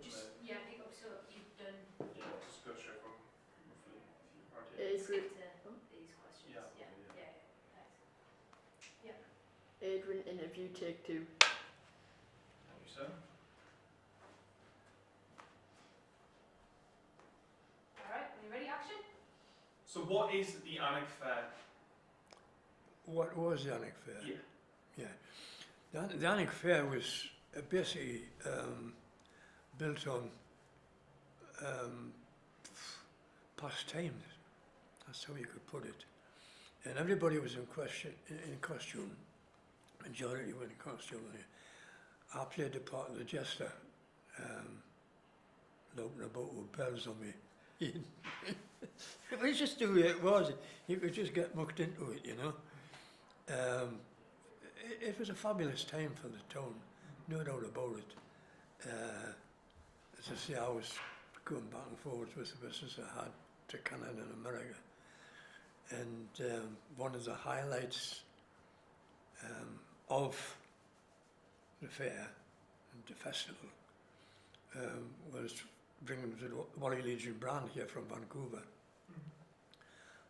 Just, pick up, so you've done... Yeah, just go straight from roughly, if you are Skip to these questions. Yeah. Thanks. Yeah. Adrian, interview take 2. Thank you, sir. Alright, are you ready? Action? So what is the Alnwick Fair? What was the Alnwick Fair? Yeah. The Alnwick Fair was basically built on past times. That's how you could put it. And everybody was in costume. Majority were in costume. I played the part of the jester, looking about with bells on me. It was just the way it was. You could just get mucked into it, you know. It was a fabulous time for the town, no doubt about it. As I say, I was going back and forwards with the business I had to Canada and America. And one of the highlights of the fair and the festival was bringing the Warrior Legion brand here from Vancouver.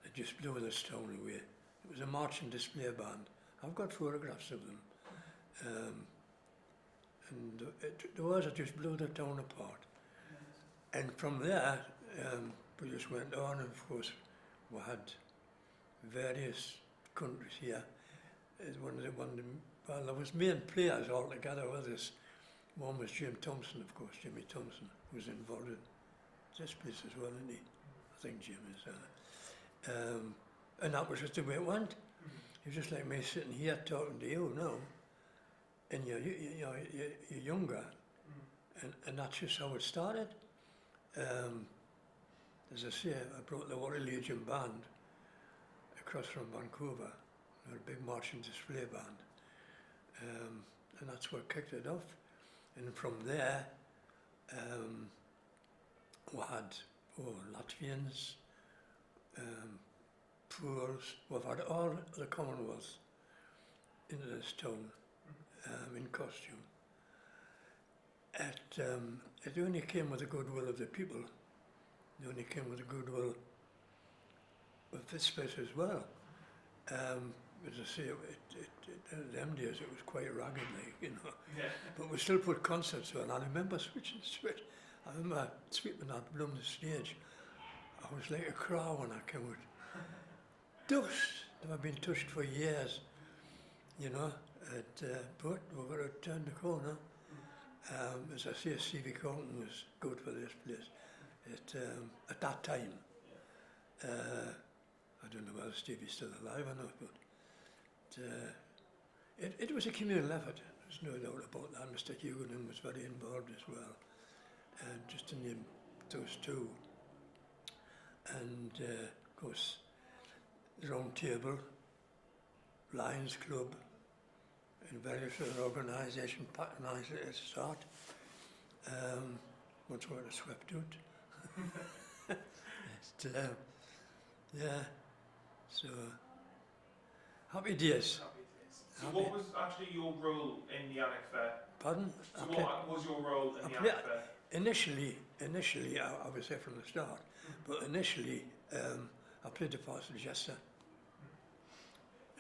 They just blew this town away. It was a marching display band. I've got photographs of them. And the words just blew the town apart. And from there, we just went on, and of course, we had various countries here. Well, there was main players all together with us. One was Jimmy Thompson, who was involved in this place as well, isn't he? I think Jim is. And that was just the way it went. It was just like me sitting here talking to you now, and you're younger, and that's just how it started. As I say, I brought the Warrior Legion band across from Vancouver, a big marching display band, and that's what kicked it off. And from there, we had Latvians, Poles. We've had all the Commonwealth into this town in costume. It only came with the goodwill of the people. It only came with the goodwill of this place as well. As I say, them days it was quite ragged, like, you know. Yeah. But we still put concerts on. I remember I remember sweeping that blooming stage. I was like a crow when I came out. Dust, never been touched for years, you know. But we've got to turn the corner. As I say, Stevie Compton was good for this place. At that time, I don't know whether Stevie's still alive or not, but it was a communal effort. There's no doubt about that. Mr. Hugonin was very involved as well. Just to name those two. And of course, the Round Table, Lions Club, and various other organisations patronised it at the start. Once we were swept out. Yeah, so happy days. So what was actually your role in the Alnwick Fair? Pardon? So what was your role in the Alnwick Fair? Initially, I was there from the start, but initially I played the part of the jester.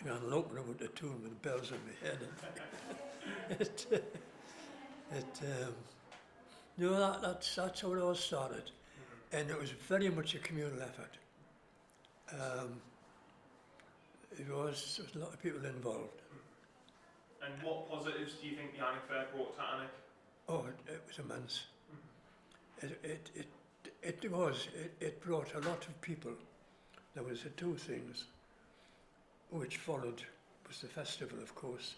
And I'm opening up with the tune with the bells on my head. No, that's how it all started, and it was very much a communal effort. There was a lot of people involved. And what positives do you think the Alnwick Fair brought to Alnwick? Oh, it was immense. It brought a lot of people. There was the two things which followed was the festival, of course,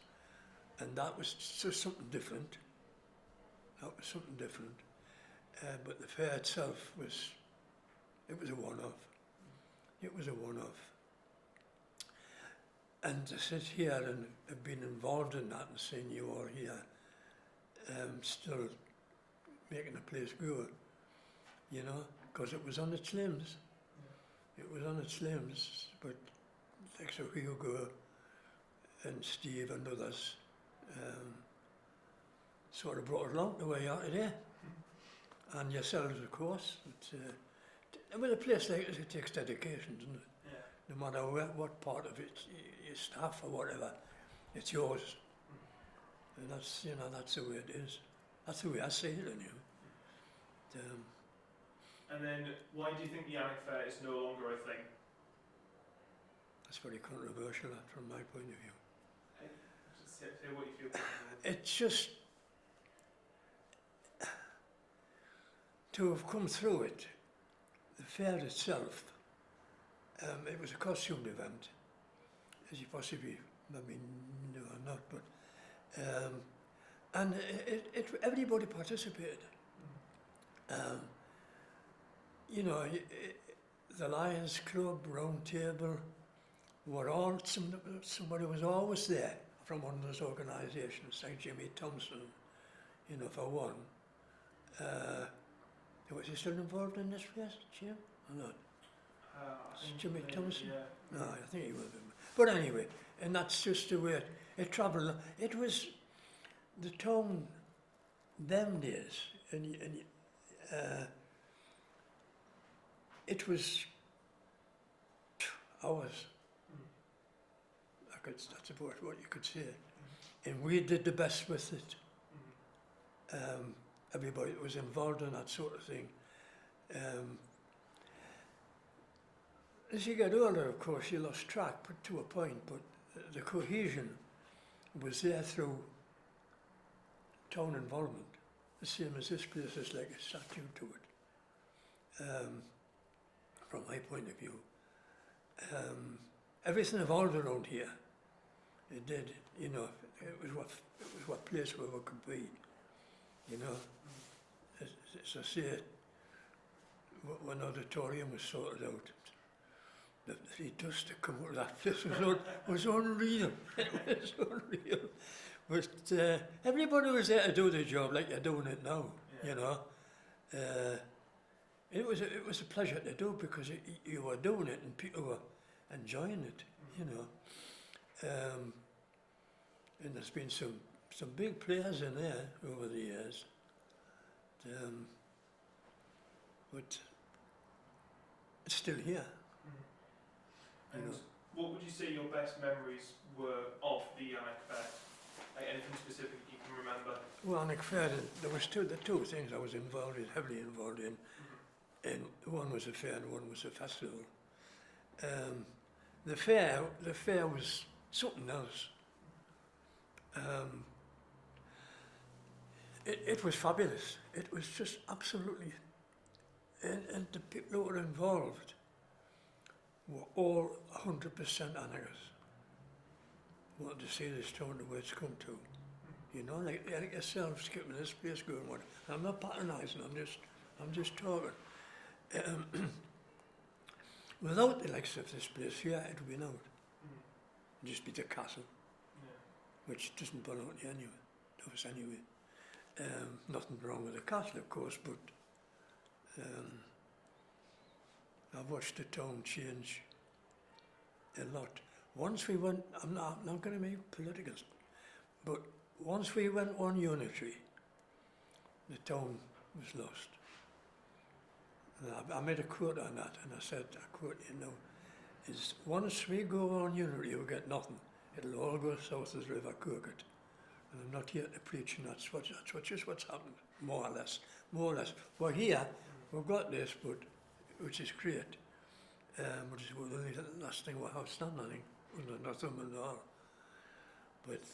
and that was just something different. That was something different. But the fair itself was a one-off. It was a one-off. And to sit here and have been involved in that and seeing you all here, still making the place go, you know, because it was on its limbs. It was on its limbs, but like so Hugo and Steve and others sort of brought it along the way out today. and yourselves, of course. With a place like this, it takes dedication, doesn't it? Yeah. No matter what part of it, your staff or whatever, it's yours. And that's, you know, that's the way it is. That's the way I see it anyway. And then, why do you think the Alnwick Fair is no longer a thing? That's very controversial, that, from my point of view. Hey, just say what you feel. It's just to have come through it. The fair itself, it was a costumed event, as you possibly, maybe know or not, but and everybody participated. You know, the Lions Club, Round Table, were all, somebody was always there from one of those organisations, like Jimmy Thompson, you know, for one. Was he still involved in this place, Jim, or not? Jimmy Thompson? Yeah. No, I think he will be. But anyway, and that's just the way it travelled. It was the town, them days, and it was ours. That's about what you could say. And we did the best with it. Everybody that was involved in that sort of thing. As you get older, of course, you lost track, but to a point, but the cohesion was there through town involvement, the same as this place is like a statue to it, from my point of view. Everything evolved around here. It did, you know, it was what place where we could be, you know. As I say, when auditorium was sorted out, the dust that come out of that place was unreal. It was unreal. But everybody was there to do the job like you're doing it now, you know. It was a pleasure to do because you were doing it and people were enjoying it, you know. And there's been some big players in there over the years. But it's still here. And what would you say your best memories were of the Alnwick Fair? Like anything specific you can remember? Well, Alnwick Fair, there was the two things I was heavily involved in. And one was a fair and one was a festival. The fair was something else. It was fabulous. It was just absolutely, and the people who were involved were all 100% anarchists. Wanted to see this town the way it's come to. You know, like yourself skipping this place going what. I'm not patronising, I'm just talking. Without the likes of this place here, it would be out. It'd just be the castle, which doesn't belong to you anyway, to us anyway. Nothing wrong with the castle, of course, but I've watched the town change a lot. Once we went, I'm not going to make political, but once we went on unitary, the town was lost. And I made a quote on that, and I said, I quote, you know, is once we go on unitary, we'll get nothing. It'll all go south of the River Kirkett. And I'm not here to preach, and that's just what's happened, more or less. Well, here, we've got this, but which is great. Which is the last thing we have standing, I think. Nothing at all. But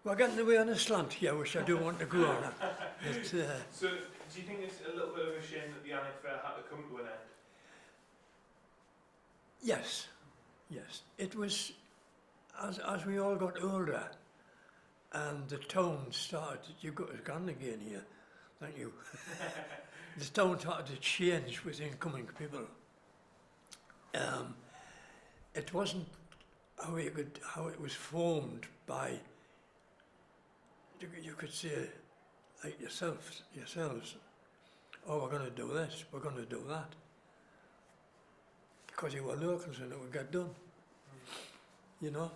we're getting away on a slant here, which I do want to go on. But, so, do you think it's a little bit of a shame that the Alnwick Fair had to come to an end? Yes. It was, as we all got older, and the town started, you've got it gone again here, thank you. The town started to change with incoming people. It wasn't how it was formed by, you could say, like yourselves, oh, we're going to do this, we're going to do that. Because you were locals and it would get done. You know,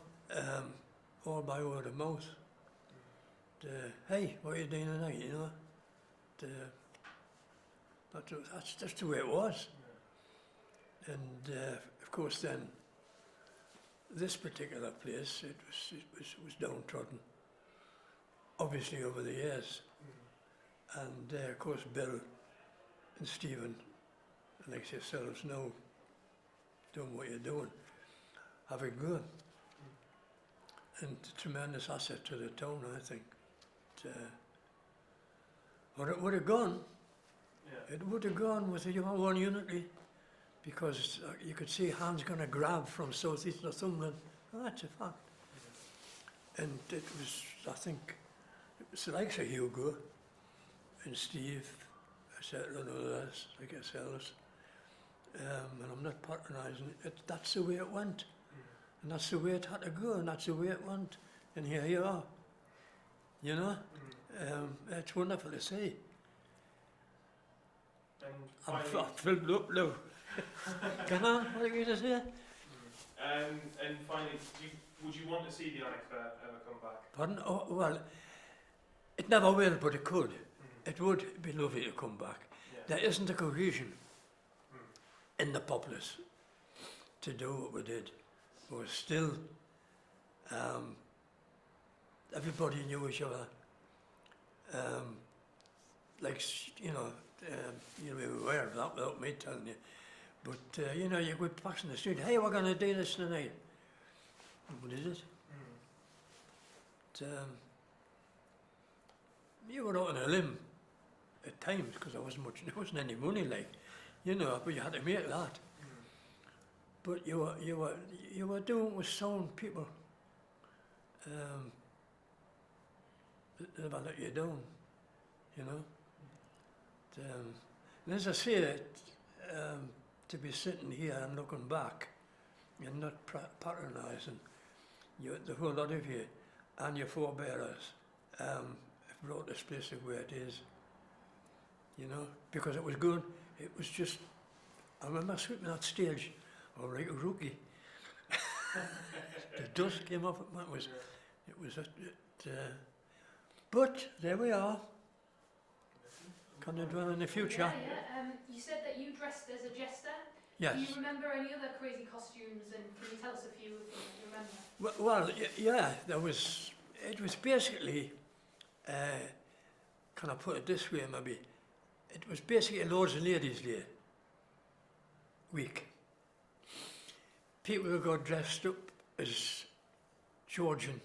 all by word of mouth. Hey, what are you doing tonight, you know? That's just the way it was. And of course then, this particular place, it was downtrodden, obviously over the years. And of course Bill and Stephen, like yourselves now, doing what you're doing, having good. And a tremendous asset to the town, I think. But it would have gone. Yeah. It would have gone with one unity, because you could see hands going to grab from South East Northumberland. Oh, that's a fact. Yeah. And it was, I think, it was the likes of Hugo and Steve, etc., and others like yourselves. And I'm not patronising it. That's the way it went. And that's the way it had to go, and that's the way it went. And here you are. You know? It's wonderful to see. I'm filled up now. Come on, what are you going to say? And finally, would you want to see the Alnwick Fair ever come back? Pardon? Oh, well, it never will, but it could. It would be lovely to come back. Yeah. There isn't a cohesion in the populace to do what we did. It was still, everybody knew each other. Like, you'll be aware of that without me telling you. But, you go past in the street, hey, we're going to do this tonight. What is it? You were out on a limb at times, because there wasn't any money, like, but you had to make that. But you were doing with sound people. That never let you down, And as I say it, to be sitting here and looking back and not patronising, the whole lot of you and your forebearers have brought this place to where it is, because it was good. It was just, I remember sweeping that stage, like a rookie. The dust came off but there we are. Can I dwell in the future? Yeah. You said that you dressed as a jester. Yes. Do you remember any other crazy costumes, and can you tell us a few of them that you remember? Well, yeah, it was basically, can I put it this way maybe, it was basically a Lords and Ladies Day week. People who got dressed up as Georgian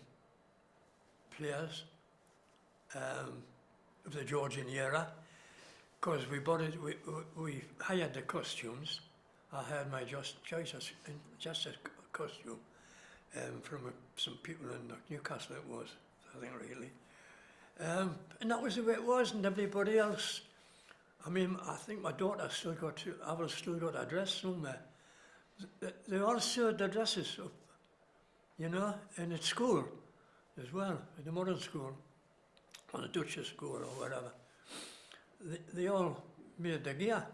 players of the Georgian era, because we hired the costumes. I had my just a costume from some people in Newcastle. It was, I think, really, and that was the way it was. And everybody else, I mean, I think my daughter still got a dress somewhere. They all sewed their dresses up, and at school as well, at the modern school, or the Duchess school or whatever. They all made the gear,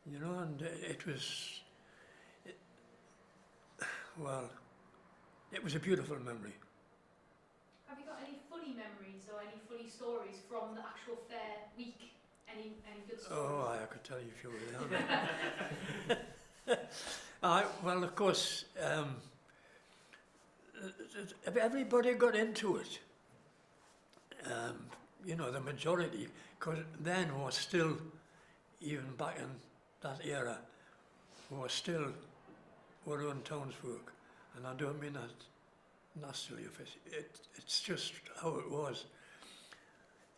and it was a beautiful memory. Have you got any funny memories or any funny stories from the actual fair week? Any good stories? Oh, I could tell you a few of them. Well, of course, everybody got into it. The majority, because then was still, even back in that era, was still our own townsfolk. And I don't mean that nastily. It's just how it was.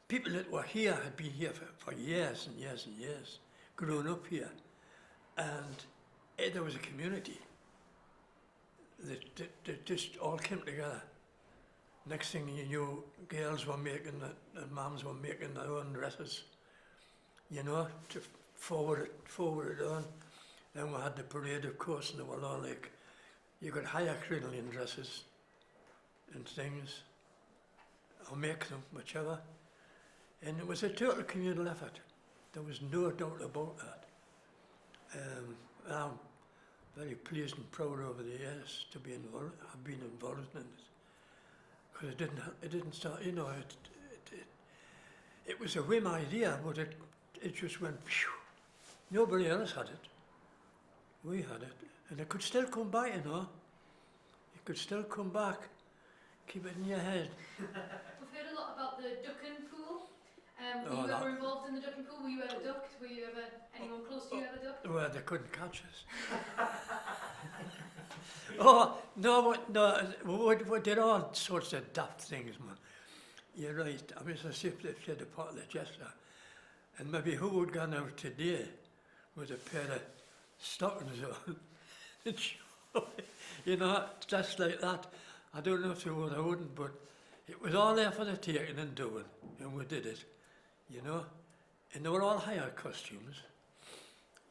People that were here had been here for years and years and years, grown up here. And there was a community that just all came together. Next thing you knew, girls were making and mums were making their own dresses, to forward it on. Then we had the parade, of course, and they were all like, you could hire crinoline dresses and things, or make them, whichever. And it was a total communal effort. There was no doubt about that. And I'm very pleased and proud over the years to be involved. I've been involved in it. Because it didn't start, it was a whim idea, but it just went, phew. Nobody else had it. We had it. And it could still come back, you know. It could still come back. Keep it in your head. We've heard a lot about the ducking pool. Were Oh, you that- ever involved in the ducking pool? Were you ever ducked? Were you ever, anyone close to you ever ducked? Well, they couldn't catch us. Oh, no, we did all sorts of daft things, man. You're right. I mean, as I say, they played a part of the Jester. And maybe who would go out today with a pair of stockings on? You know, just like that. I don't know if they would or wouldn't, but it was all there for the taking and doing, and we did it, you know. And they were all hire costumes.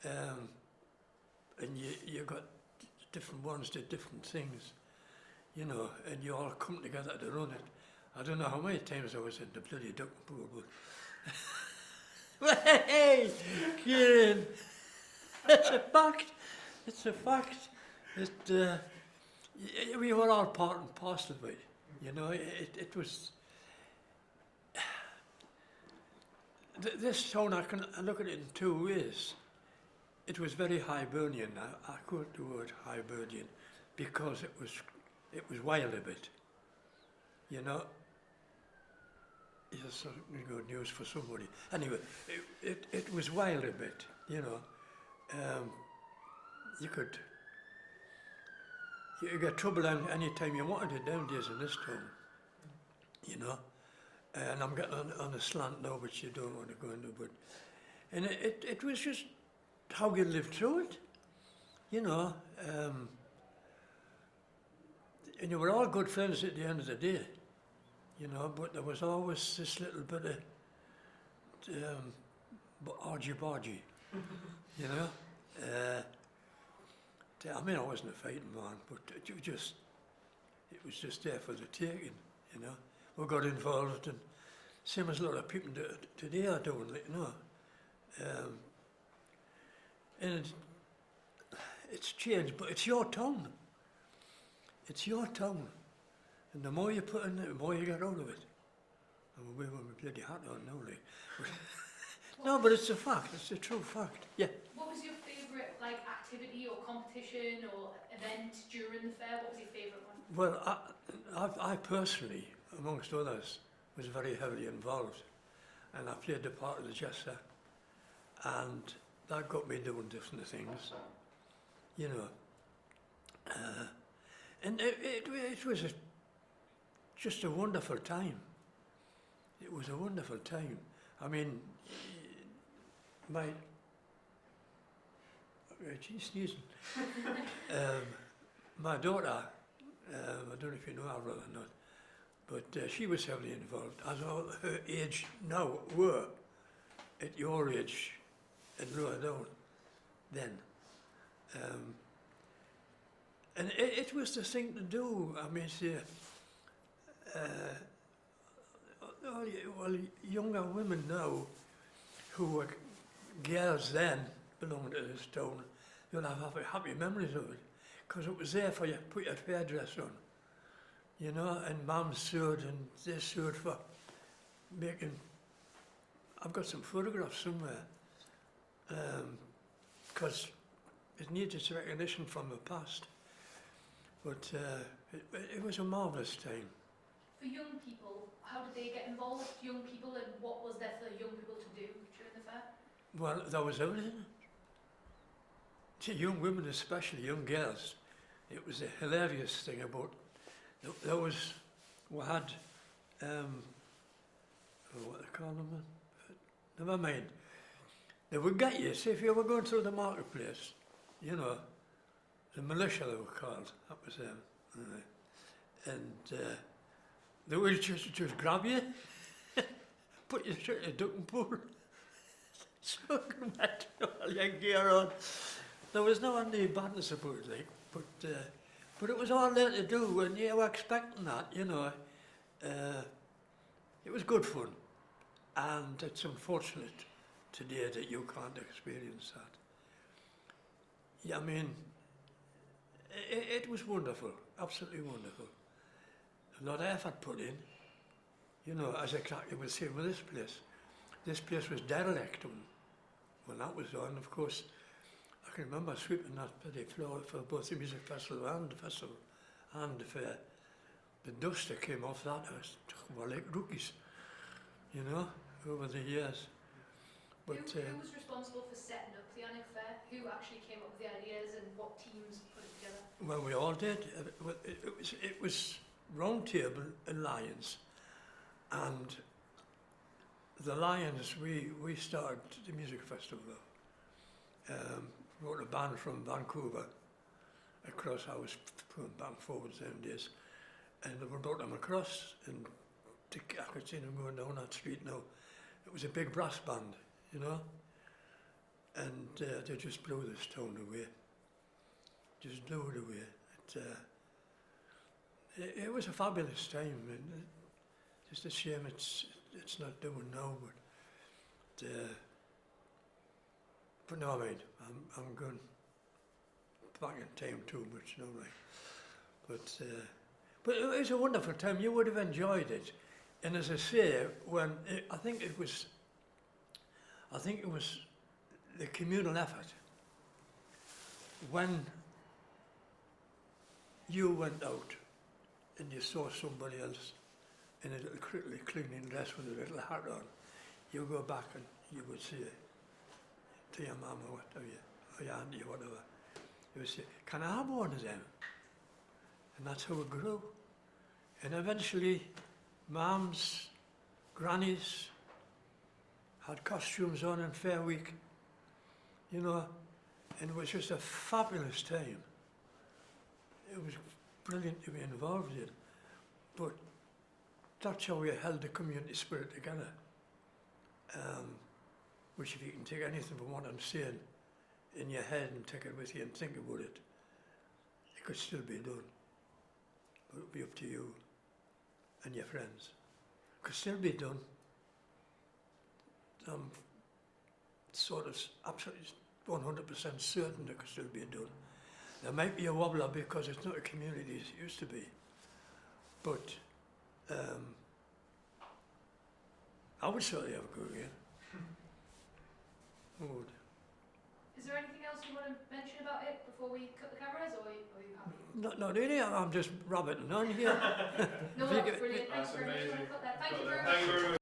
And you got different ones did different things, you know, and you all come together to run it. I don't know how many times I was in the bloody duck pool, but hey, Kieran, it's a fact. It's a fact. We were all part and parcel of it, you know. It was. This town, I look at it in two ways. It was very Hibernian. I quote the word Hibernian because it was wild a bit, you know. Yes, good news for somebody. Anyway, it was wild a bit, you know. You get trouble any time you wanted it nowadays in this town, you know. And I'm getting on a slant now, which you don't want to go into, but and it was just how you lived through it, you know. And you were all good friends at the end of the day, you know, but there was always this little bit of argy-bargy, you know. I mean, I wasn't a fighting man, but it was just there for the taking, you know. We got involved, and same as a lot of people today are doing, like, you know. And it's changed, but it's your tongue. It's your tongue. And the more you put in it, the more you get out of it. I mean, we were bloody hat on now, like. No, but it's a fact. It's a true fact. Yeah. What was your favourite, like, activity or competition or event during the fair? What was your favourite one? Well, I personally, amongst others, was very heavily involved, and I played the part of the Jester, and that got me doing different things, you know. And it was just a wonderful time. It was a wonderful time. I mean, she's sneezing. My daughter, I don't know if you know Avril or not, but she was heavily involved, as all her age now were, at your age and lower down then. And it was the thing to do. I mean, see, well, younger women now who were girls then belonging to this town, you'll have happy memories of it, because it was there for you, put your fair dress on, you know, and Mum sewed and they sewed for making. I've got some photographs somewhere, because it needs its recognition from the past. But it was a marvellous time. For young people, how did they get involved? Young people, and what was there for young people to do during the fair? Well, there was everything. See, young women, especially young girls, it was a hilarious thing about. There was, we had, what they call them? Never mind. They would get you. See, if you were going through the marketplace, you know, the militia they were called. That was them. And they would just grab you, put you straight in a ducking pool, soaking wet, all your gear on. There was no any badness about it, like, but it was all there to do, and you were expecting that, you know. It was good fun, and it's unfortunate today that you can't experience that. Yeah, I mean, it was wonderful, absolutely wonderful. A lot of effort put in, you know, as exactly was same with this place. This place was derelict when that was on, of course, I can remember sweeping that bloody floor for both the music festival and the fair. The dust that came off that, were like rookies, you know, over the years. But who was responsible for setting up the Alnwick Fair? Who actually came up with the ideas and what teams put it together? well, we all did. It was Round Table and Lions, and the Lions, we started the music festival. Wrote a band from Vancouver across. I was going back and forwards them days, and we brought them across, and I could see them going down that street now. It was a big brass band, you know, and they just blew this town away. Just blew it away. It was a fabulous time, and just a shame it's not doing now, but no, I mean, I'm going back in time too much, no, like. But it was a wonderful time. You would have enjoyed it, and as I say, I think it was the communal effort. When you went out and you saw somebody else in a little cleaning dress with a little hat on, you go back and you would say to your mum or whatever, or your auntie or whatever, you would say, can I have one of them? And that's how it grew. And eventually, mums, grannies had costumes on in Fair Week, you know, and it was just a fabulous time. It was brilliant to be involved in, but that's how we held the community spirit together. Which, if you can take anything from what I'm saying in your head and take it with you and think about it, it could still be done. But it would be up to you and your friends. It could still be done. I'm sort of absolutely 100% certain it could still be done. There might be a wobbler because it's not a community as it used to be, but I would certainly have a go again. I would. Is there anything else you want to mention about it before we cut the cameras, or are you happy? Not really, I'm just rabbiting on here. No, that's brilliant. Thanks That's very much. amazing. Thank you very Thank you much. very much.